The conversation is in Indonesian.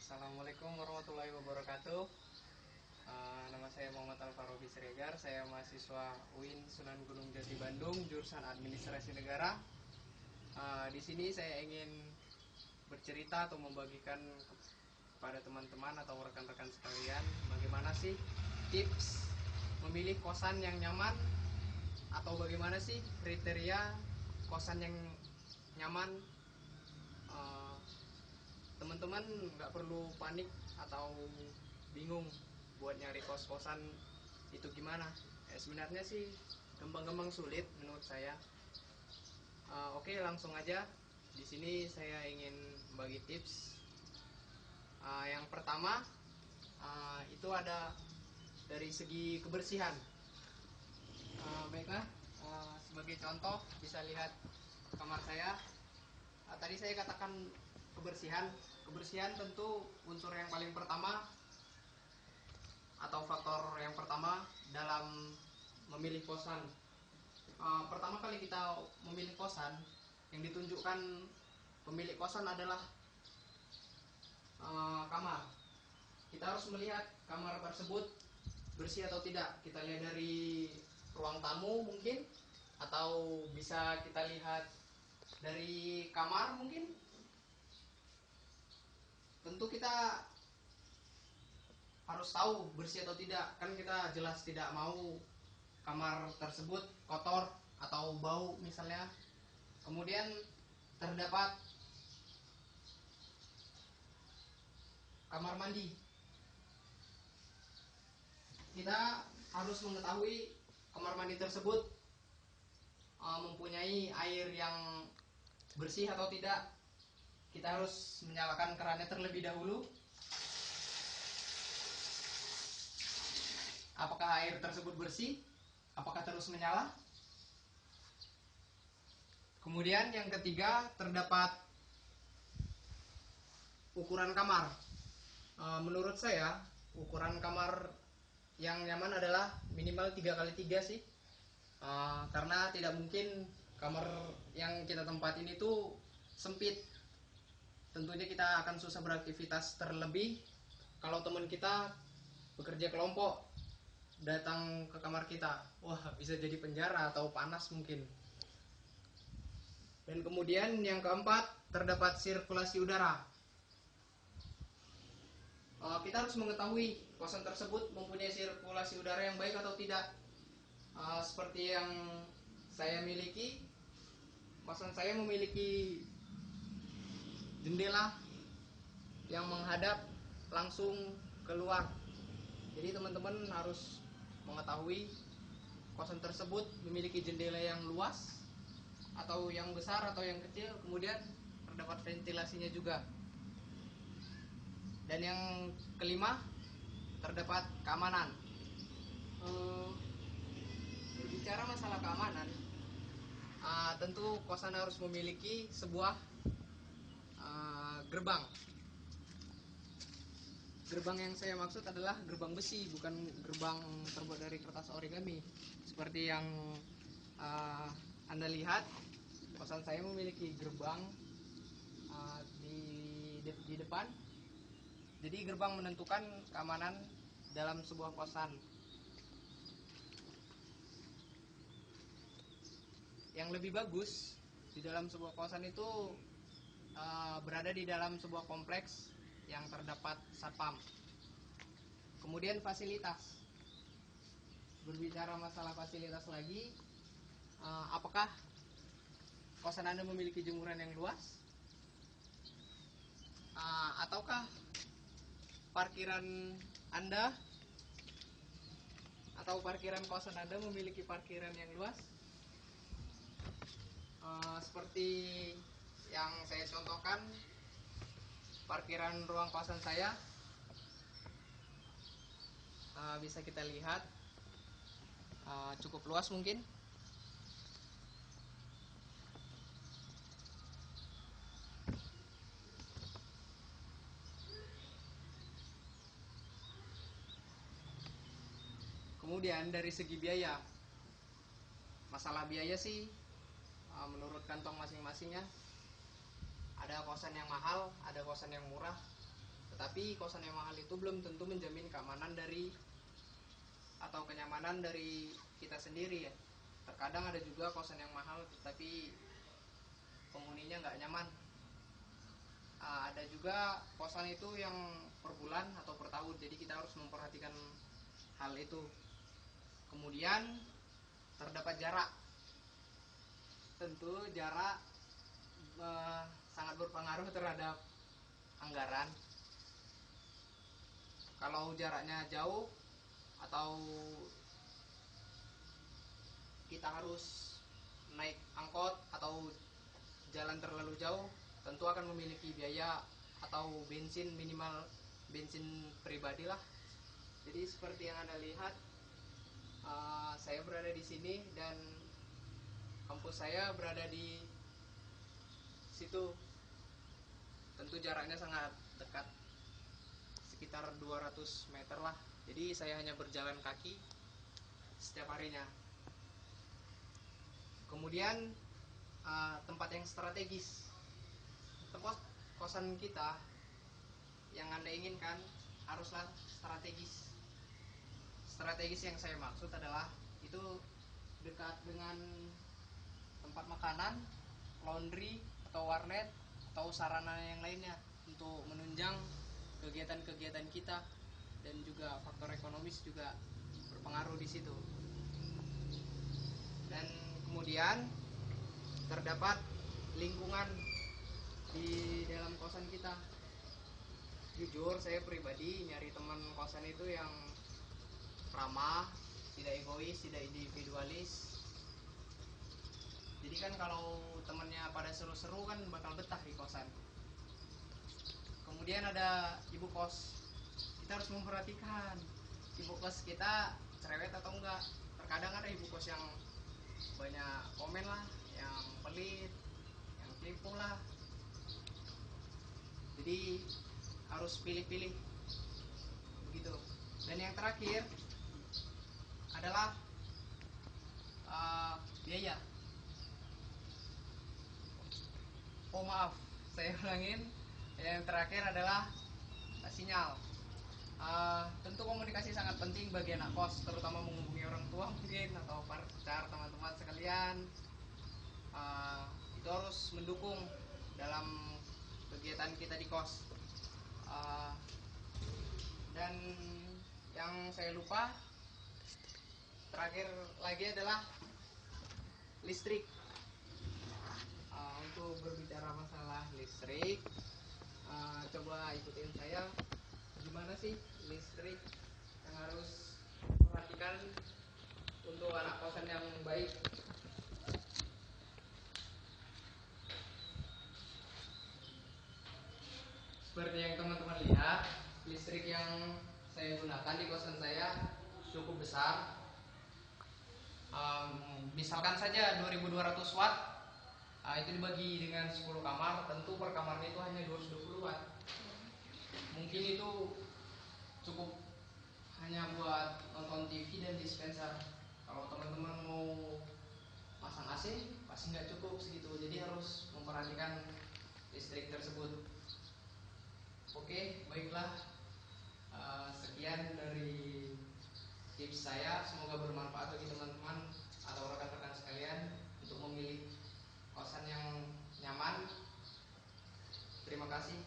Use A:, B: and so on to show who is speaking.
A: Assalamualaikum warahmatullahi wabarakatuh. Nama saya Muhammad Alfarobi Siregar. Saya mahasiswa UIN Sunan Gunung Jati Bandung, jurusan Administrasi Negara. Di sini saya ingin bercerita atau membagikan kepada teman-teman atau rekan-rekan sekalian bagaimana sih tips memilih kosan yang nyaman, atau bagaimana sih kriteria kosan yang nyaman. Teman-teman nggak perlu panik atau bingung buat nyari kos-kosan itu gimana. Sebenarnya sih gampang-gampang sulit menurut saya. Oke, langsung aja. Di sini saya ingin bagi tips. Yang pertama itu ada dari segi kebersihan. Baiklah, sebagai contoh bisa lihat kamar saya. Tadi saya katakan kebersihan tentu unsur yang paling pertama atau faktor yang pertama dalam memilih kosan. Pertama kali kita memilih kosan, yang ditunjukkan pemilik kosan adalah kamar. Kita harus melihat kamar tersebut bersih atau tidak. Kita lihat dari ruang tamu mungkin, atau bisa kita lihat dari kamar mungkin. Tentu kita harus tahu bersih atau tidak, kan kita jelas tidak mau kamar tersebut kotor atau bau misalnya. Kemudian terdapat kamar mandi. Kita harus mengetahui kamar mandi tersebut mempunyai air yang bersih atau tidak. Kita harus menyalakan kerannya terlebih dahulu. Apakah air tersebut bersih? Apakah terus menyala? Kemudian yang ketiga, terdapat ukuran kamar. Menurut saya ukuran kamar yang nyaman adalah minimal 3x3 sih. Karena tidak mungkin kamar yang kita tempatin itu sempit. Tentunya kita akan susah beraktivitas, terlebih kalau teman kita bekerja kelompok datang ke kamar kita. Wah, bisa jadi penjara atau panas mungkin. Dan kemudian yang keempat, terdapat sirkulasi udara. Kita harus mengetahui kosan tersebut mempunyai sirkulasi udara yang baik atau tidak. Seperti yang saya miliki, kosan saya memiliki jendela yang menghadap langsung keluar. Jadi teman-teman harus mengetahui kosan tersebut memiliki jendela yang luas atau yang besar atau yang kecil. Kemudian terdapat ventilasinya juga. Dan yang kelima, terdapat keamanan. Berbicara masalah keamanan, tentu kosan harus memiliki sebuah gerbang. Gerbang yang saya maksud adalah gerbang besi, bukan gerbang terbuat dari kertas origami. Seperti yang Anda lihat, kosan saya memiliki gerbang di depan. Jadi gerbang menentukan keamanan dalam sebuah kosan. Yang lebih bagus di dalam sebuah kosan itu berada di dalam sebuah kompleks yang terdapat satpam. Kemudian fasilitas. Berbicara masalah fasilitas lagi, apakah kosan Anda memiliki jemuran yang luas? Ataukah parkiran Anda atau parkiran kosan Anda memiliki parkiran yang luas? Seperti yang saya contohkan, parkiran ruang kosan saya bisa kita lihat cukup luas mungkin. Kemudian dari segi biaya, masalah biaya sih menurut kantong masing-masingnya. Ada kosan yang mahal, ada kosan yang murah. Tetapi kosan yang mahal itu belum tentu menjamin keamanan dari atau kenyamanan dari kita sendiri ya. Terkadang ada juga kosan yang mahal tetapi penghuninya nggak nyaman. Ada juga kosan itu yang per bulan atau per tahun, jadi kita harus memperhatikan hal itu. Kemudian terdapat jarak. Tentu jarak sangat berpengaruh terhadap anggaran. Kalau jaraknya jauh atau kita harus naik angkot atau jalan terlalu jauh, tentu akan memiliki biaya atau bensin, minimal bensin pribadi lah. Jadi seperti yang Anda lihat, saya berada di sini dan kampus saya berada di situ. Tentu jaraknya sangat dekat, sekitar 200 meter lah. Jadi saya hanya berjalan kaki setiap harinya. Kemudian tempat yang strategis. Tempat kosan kita yang Anda inginkan haruslah strategis. Strategis yang saya maksud adalah itu dekat dengan tempat makanan, laundry atau warnet atau sarana yang lainnya untuk menunjang kegiatan-kegiatan kita, dan juga faktor ekonomis juga berpengaruh di situ. Dan kemudian terdapat lingkungan di dalam kosan kita. Jujur saya pribadi nyari teman kosan itu yang ramah, tidak egois, tidak individualis. Jadi kan kalau temennya pada seru-seru kan bakal betah di kosan. Kemudian ada ibu kos. Kita harus memperhatikan ibu kos kita cerewet atau enggak. Terkadang ada ibu kos yang banyak komen lah, yang pelit, yang tipu lah. Jadi harus pilih-pilih begitu. Dan yang terakhir adalah biaya. Oh maaf, saya ulangin. Yang terakhir adalah sinyal. Tentu komunikasi sangat penting bagi anak kos, terutama menghubungi orang tua mungkin atau pacar, teman-teman sekalian. Itu harus mendukung dalam kegiatan kita di kos. Dan yang saya lupa terakhir lagi adalah listrik. Untuk berbicara masalah listrik, coba ikutin saya. Gimana sih listrik yang harus perhatikan untuk anak kosan yang baik? Seperti yang teman-teman lihat, listrik yang saya gunakan di kosan saya cukup besar. Misalkan saja 2200 watt, itu dibagi dengan 10 kamar, tentu per kamarnya itu hanya 220 watt. Mungkin itu cukup hanya buat nonton TV dan dispenser. Kalau teman-teman mau masang AC pasti nggak cukup segitu, jadi harus memperhatikan listrik tersebut. Oke, baiklah, sekian dari tips saya, semoga bermanfaat bagi teman-teman atau rekan-rekan sekalian untuk memilih kosan yang nyaman. Terima kasih.